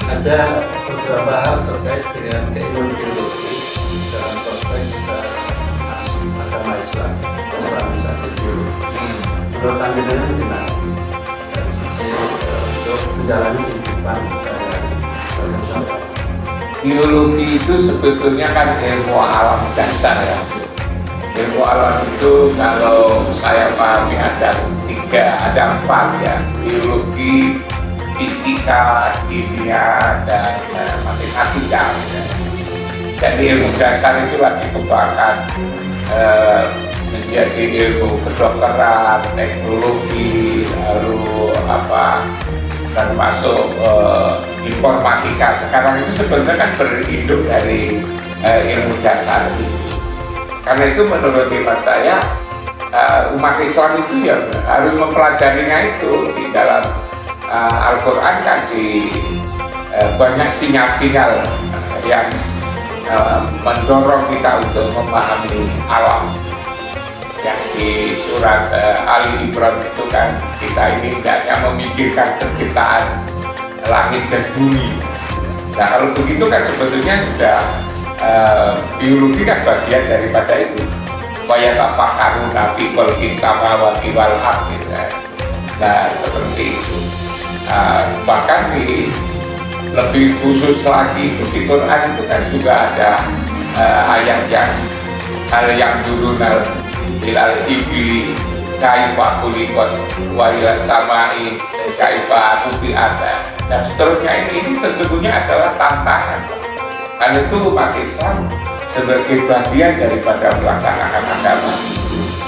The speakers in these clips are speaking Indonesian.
ada beberapa hal terkait dengan keimunologi dalam konteks agama Islam, islamisasi biologi. Menurut Anda gimana? Dari sisi untuk menjalani kehidupan biologi itu sebetulnya kan ilmu alam dasar ya. Ilmu alam itu kalau saya pahami ada empat ya: biologi, fisika, kimia, dan matematika. Jadi ilmu dasar itu lagi kembangkan menjadi ilmu kedokteran, teknologi, lalu termasuk informatika. Sekarang itu sebenarnya kan berinduk dari ilmu dasar. Karena itu menurut hemat saya umat Islam itu ya harus mempelajarinya itu. Di dalam Al-Quran kan banyak sinyal-sinyal yang mendorong kita untuk memahami alam. Yang di surat Ali Imran itu kan kita ini hendaknya memikirkan penciptaan langit dan bumi. Nah kalau begitu kan sebetulnya sudah biologi kan bagian daripada itu. Waya tafakkaru nabi wal samawati wal ardh gitu kan. Nah seperti itu. Bahkan di lebih khusus lagi di Quran itu kan juga ada ayat yang durunal ilal ibli kaifa kulikot wa ila samai kaifa kubiat dan seterusnya. Ini sesungguhnya adalah tantangan. Karena itu umat Islam sebagai bagian daripada melaksanakan agama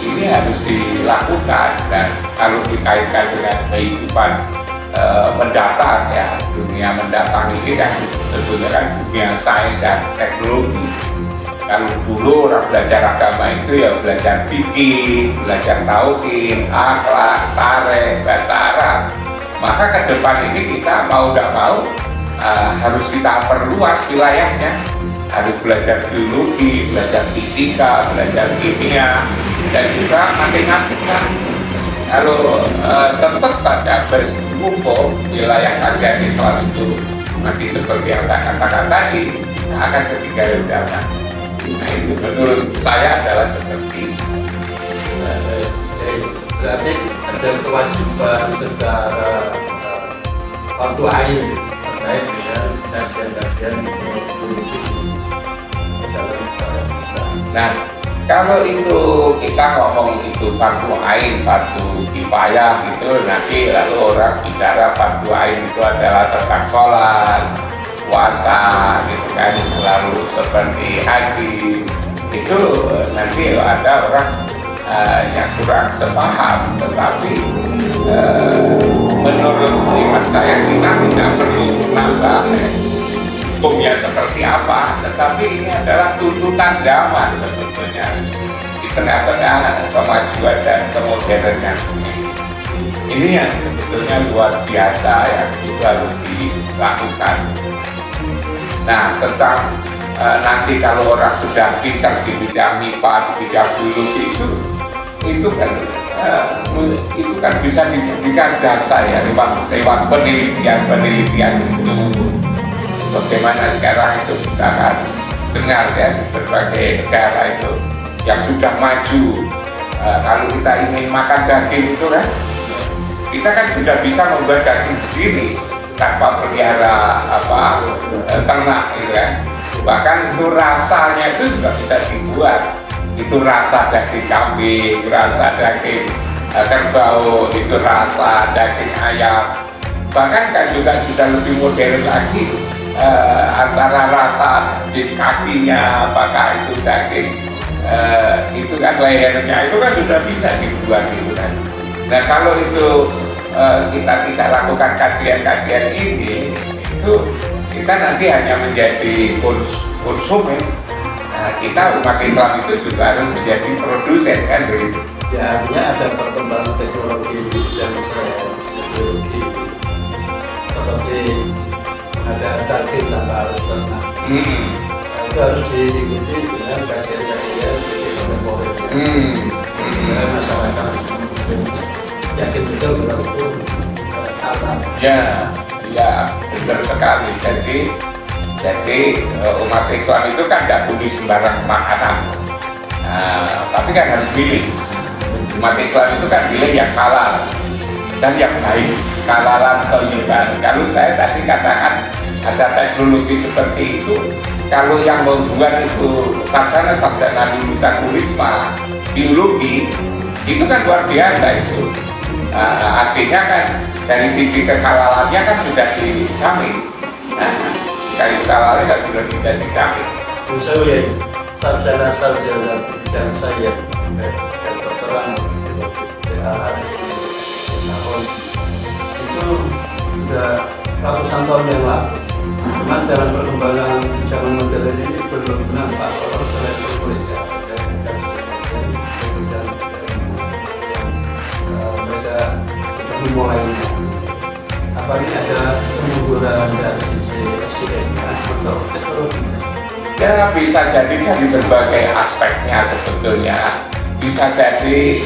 ini harus dilakukan. Dan kalau dikaitkan dengan kehidupan mendatang ya, dunia mendatang ini kan sebenarnya kan dunia sains dan teknologi. Kalau dulu orang belajar agama itu ya belajar fikih, belajar tauhid, akhlak, tarikh, bahasa Arab. Maka ke depan ini kita mau tidak mau harus kita perluas wilayahnya. Harus belajar biologi, belajar fisika, belajar kimia, dan juga matematika. Kalau tetap pada berkumpul wilayah kajian Islam itu masih seperti yang saya katakan tadi, akan ketinggalan zaman. Nah itu menurut saya adalah seperti berarti ada kewajiban secara waktu air terkait dengan kajian-kajian biologi dalam Islam. Nah, kalau itu kita ngomong itu fardu ain, fardu kifayah gitu, nanti lalu orang bicara fardu ain itu adalah tentang sholat, puasa gitu kan, lalu seperti haji itu nanti ada orang yang kurang sepaham. Tetapi menurut iman saya kita tidak perlu nambah hukumnya seperti apa, tetapi ini adalah tuntutan zaman sebetulnya di tengah-tengah kemajuan dan kemodernan ini yang sebetulnya luar biasa yang juga harus dilakukan. Nah tentang nanti kalau orang sudah pintar di bidang MIPA, di bidang biologi itu kan bisa dijadikan dasar ya lewat penelitian itu. Bagaimana sekarang itu kita akan dengar ya di berbagai negara itu yang sudah maju. Kalau kita ingin makan daging itu kan, kita kan sudah bisa membuat daging sendiri tanpa pelihara ternak gitu kan. Bahkan itu rasanya itu juga bisa dibuat. Itu rasa daging kambing, rasa daging kerbau, itu rasa daging ayam. Bahkan kan juga sudah lebih modern lagi. Antara rasa di kakinya, apakah itu daging itu kan lehernya itu kan sudah bisa dibuat gitu kan. Nah kalau itu kita tidak lakukan kajian-kajian ini, itu kita nanti hanya menjadi konsumen. Nah, kita umat Islam itu juga harus menjadi produsen kan begitu. Ya artinya ada perkembangan teknologi dan teknologi seperti ada target tanpa harus ternak. Itu harus diikuti dengan kajian-kajian kontemporer. Masyarakat yakin betul kalau itu alam. Ya, Ya, benar sekali. Jadi umat Islam itu kan tidak boleh sembarang makanan. Tapi kan harus pilih. Umat Islam itu kan pilih yang halal dan yang baik, halalan thayyiban. Kalau saya tadi katakan ada teknologi seperti itu, kalau yang membuat itu sarjana Nabi Musa Kurisma biologi, itu kan luar biasa itu. Artinya kan dari sisi kehalalannya kan sudah dijamin. Dari kehalalannya kan sudah dijamin. Saya sarjana dan saya yang terserang tahun itu sudah ratusan tahun yang lalu. Cuman dalam perkembangan zaman modern ini belum nampak kalau selain berkuliah dan mereka memulainya. Apa ini ada kemunduran dari sisi SDM atau teknologi? Ya bisa jadi dari berbagai aspeknya sebetulnya. Bisa jadi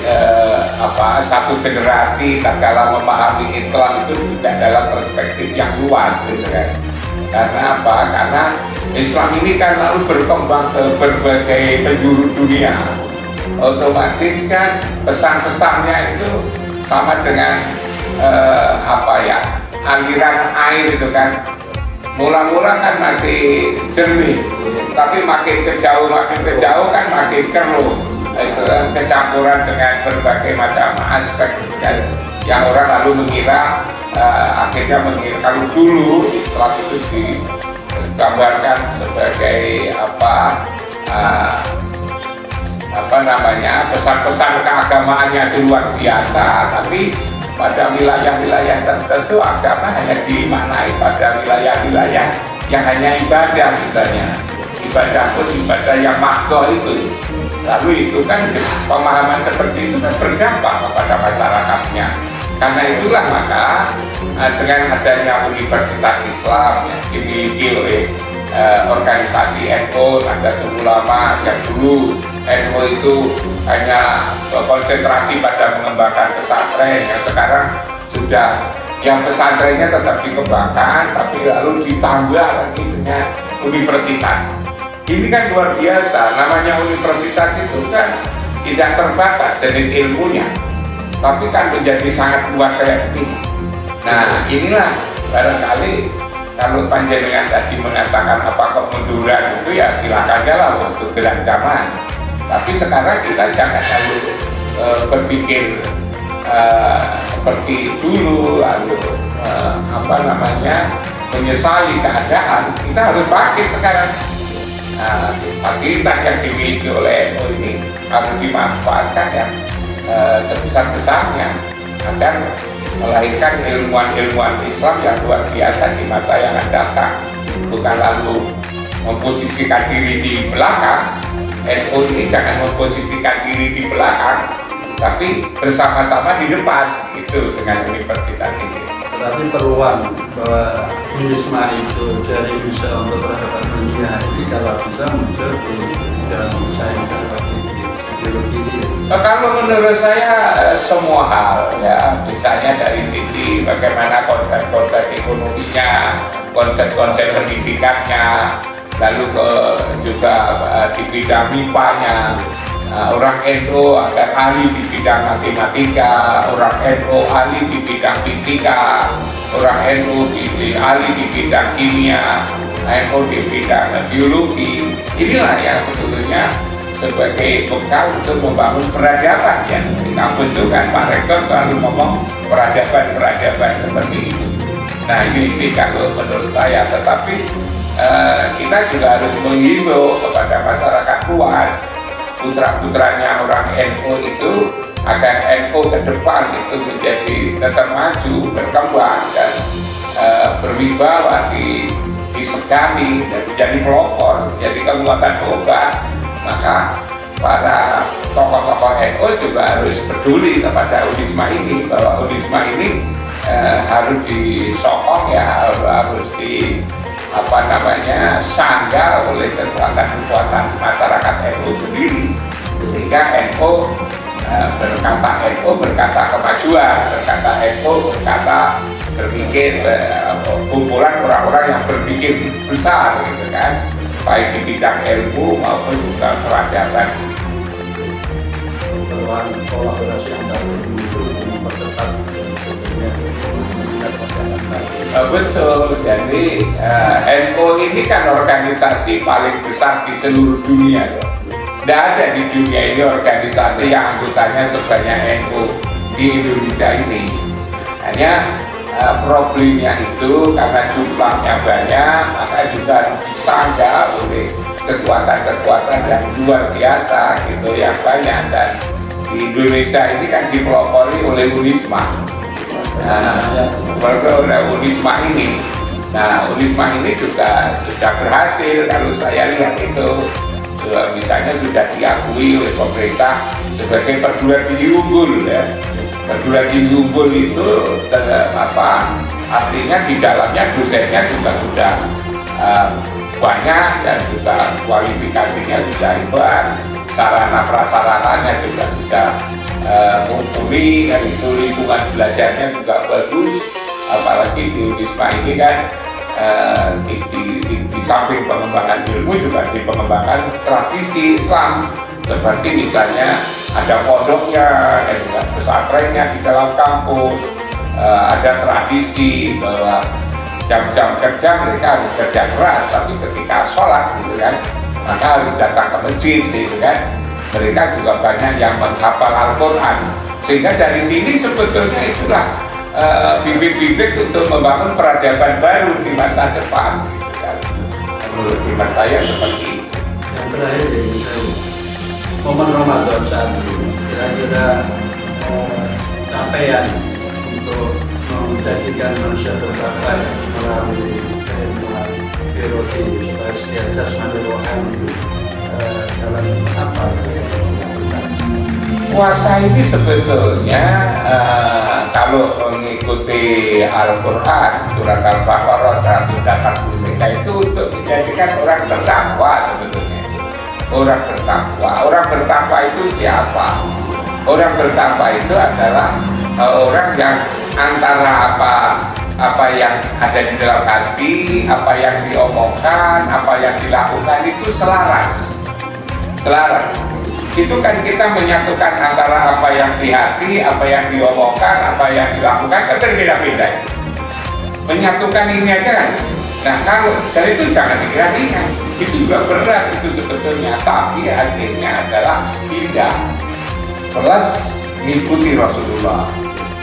satu generasi tatkala memahami Islam itu tidak dalam perspektif yang luas gitu kan. Karena apa? Karena Islam ini kan lalu berkembang ke berbagai penjuru dunia. Otomatis kan pesan-pesannya itu sama dengan aliran air itu kan. Mula-mula kan masih jernih, tapi makin ke jauh kan makin keruh. Itu kan kecampuran dengan berbagai macam aspek dan yang orang lalu mengira akhirnya mengira kalau dulu Islam itu digambarkan sebagai pesan-pesan keagamaannya itu luar biasa, tapi pada wilayah-wilayah tertentu agama hanya dimaknai pada wilayah-wilayah yang hanya ibadah misalnya. Ibadah pun ibadah yang makhluk itu. Lalu itu kan pemahaman seperti itu kan berdampak kepada masyarakatnya. Karena itulah maka dengan adanya Universitas Islam yang dimiliki oleh organisasi NU, Nahdlatul Ulama yang dulu NU itu hanya konsentrasi pada mengembangkan pesantren, yang sekarang sudah yang pesantrennya tetap dikembangkan tapi lalu ditambah lagi dengan universitas. Ini kan luar biasa, namanya universitas itu kan tidak terbatas jenis ilmunya, tapi kan menjadi sangat luas kayak ini. Nah inilah barangkali kalau panjenengan tadi mengatakan apa kemunduran itu ya silakan aja lah untuk gerak zaman. Tapi sekarang kita jangan lalu berpikir seperti dulu lalu menyesali keadaan. Kita harus bangkit sekarang. Fasilitas yang dimiliki oleh NU ini harus dimanfaatkan ya sebesar-besarnya agar melahirkan ilmuwan-ilmuwan Islam yang luar biasa di masa yang akan datang. Bukan lalu memposisikan diri di belakang. NU ini jangan memposisikan diri di belakang, tapi bersama-sama di depan itu dengan universitas ini. Tetapi peluang bahwa Unisma itu dari bisa untuk peradaban dunia ini kalau bisa muncul di dalam sains seperti biologi ini. Kalau menurut saya semua hal ya, misalnya dari sisi bagaimana konsep-konsep ekonominya, konsep-konsep pendidikannya, lalu juga di bidang MIPA-nya. Orang NU agar ahli di bidang matematika, orang NU ahli di bidang fisika, orang NU ahli di bidang kimia, NU di bidang biologi. Inilah yang sebetulnya sebagai bekal untuk membangun peradaban yang kita bentukkan. Pak Rektor selalu ngomong peradaban seperti itu. Nah ini kalau menurut saya, tetapi kita juga harus menghimbau kepada masyarakat luas, putra-putranya orang NU itu agar NU ke depan itu menjadi tetap maju, berkembang dan berwibawa disegani dan menjadi pelopor, jadi kekuatan obat. Maka para tokoh-tokoh NU juga harus peduli kepada Unisma ini, bahwa Unisma ini harus disokong ya, harus sanggah oleh kekuatan masyarakat NU sendiri, sehingga NU berkata kemajuan, berkata NU berkata berpikir kumpulan orang-orang yang berpikir besar gitu kan, baik di bidang ilmu maupun juga peradaban. Perubahan kolaborasi antar ilmu itu mempercepat sebetulnya meningkat masyarakat. Betul, jadi NU ini kan organisasi paling besar di seluruh dunia loh. Tidak ada di dunia ini organisasi yang anggotanya sebanyak NU di Indonesia ini. Hanya problemnya itu karena jumlahnya banyak, maka juga disangga oleh kekuatan-kekuatan yang luar biasa gitu, yang banyak. Dan di Indonesia ini kan dipelopori oleh UNISMA. Oleh UNISMA ini. Nah, UNISMA ini juga sudah berhasil kalau saya lihat itu. Misalnya sudah diakui oleh pemerintah sebagai perguruan tinggi unggul ya. Perguruan tinggi unggul itu artinya di dalamnya dosennya juga sudah banyak dan juga kualifikasinya sudah hebat, sarana prasarananya juga sudah mumpuni, dan itu lingkungan belajarnya juga bagus. Apalagi di UNISMA ini kan di samping pengembangan ilmu juga di pengembangan tradisi Islam, seperti misalnya ada pondoknya, ada juga pesantrennya di dalam kampus, ada tradisi bahwa jam-jam kerja mereka harus kerja keras, tapi ketika sholat gitu kan, maka harus datang ke masjid gitu kan. Mereka juga banyak yang menghafal Al-Quran, sehingga dari sini sebetulnya itulah bibit-bibit untuk membangun peradaban baru di masa depan gitu kan. Menurut hemat saya seperti itu. Yang terakhir momen Ramadan saat ini, kira-kira capaian untuk menjadikan manusia bertakwa melalui keilmuan biologi supaya setiap jasmani rohani dalam apa puasa ini sebetulnya kalau mengikuti Al-Quran surat Al-Baqarah 183 itu untuk menjadikan orang bertakwa sebetulnya. Orang bertakwa itu siapa? Orang bertakwa itu adalah orang yang antara apa yang ada di dalam hati, apa yang diomongkan, apa yang dilakukan itu selaras. Itu kan kita menyatukan antara apa yang di hati, apa yang diomongkan, apa yang dilakukan kan berbeda-beda. Menyatukan ini aja kan. Nah kalau dari itu jangan dikira-kira, itu juga berat itu sebetulnya, tapi hasilnya adalah indah. Plus mengikuti Rasulullah.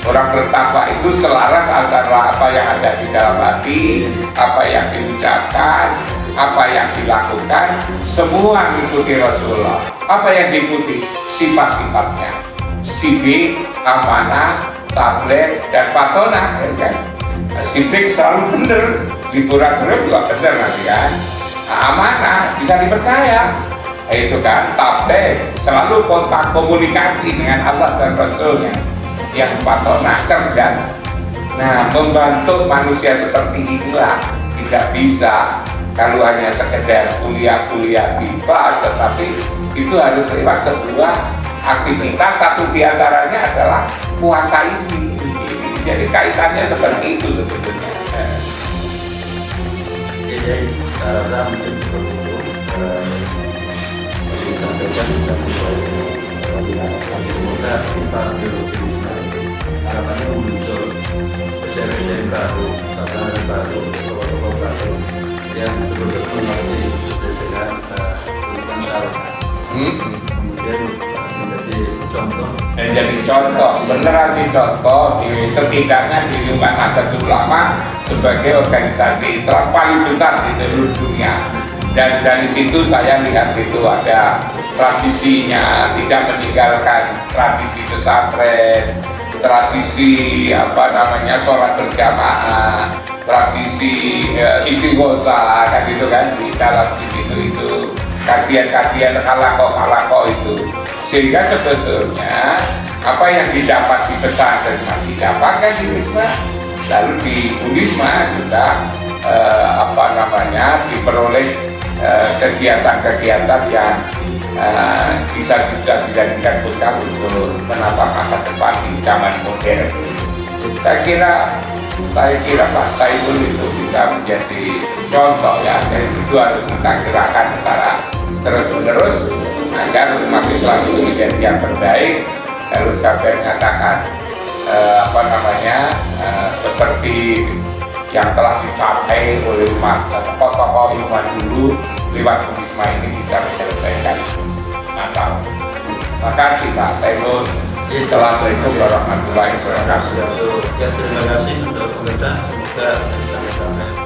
Orang bertakwa itu selaras antara apa yang ada di dalam hati, apa yang diucapkan, apa yang dilakukan, semua mengikuti Rasulullah. Apa yang diikuti? Sifat-sifatnya. Sidik, amanah, tablet, dan fatonah kan? Sidik selalu benar, liburan juga benar nanti kan. Amanah, bisa dipercaya. Itu kan, tablet, selalu kontak komunikasi dengan Allah dan Rasulnya. Yang fatonah, cerdas. Nah, membantu manusia seperti inilah tidak bisa kalau hanya sekedar kuliah-kuliah bebas, tetapi itu harus lewat sebuah aktivitas. Satu diantaranya adalah puasa ini. Jadi kaitannya seperti itu sebetulnya. Jadi saya rasa mungkin perlu disampaikan dan diharapkan semoga kita biologi harapannya muncul presiden baru, tatanan baru, tokoh-tokoh baru yang betul-betul mengerti sesuai dengan kebutuhan masyarakat. Kemudian menjadi contoh, beneran contoh setidaknya di lingkungan Nahdlatul Ulama sebagai organisasi Islam paling besar di seluruh dunia. Dan dari situ saya lihat itu ada tradisinya, tidak meninggalkan tradisi pesantren, tradisi sholat berjamaah, tradisi istighosa kan gitu kan, di dalam itu kajian-kajian halaqah itu, sehingga sebetulnya apa yang didapat di pesantren masih didapatkan di Unisma, lalu di Unisma juga diperoleh kegiatan-kegiatan yang bisa dijadikan bekal untuk menambah masa depan di zaman modern. Saya kira saya kira Pak Saiful itu bisa menjadi contoh ya, dan itu harus kita gerakan secara terus-menerus agar umat Islam itu menjadi yang terbaik. Lalu sampai mengatakan seperti yang telah dicapai oleh umat tokoh-tokoh umat dulu lewat Bumisma ini bisa menyelesaikan masalah. Terima kasih Pak Saiful. Assalamualaikum warahmatullahi wabarakatuh. Ya, terima kasih untuk pemerintah. Semoga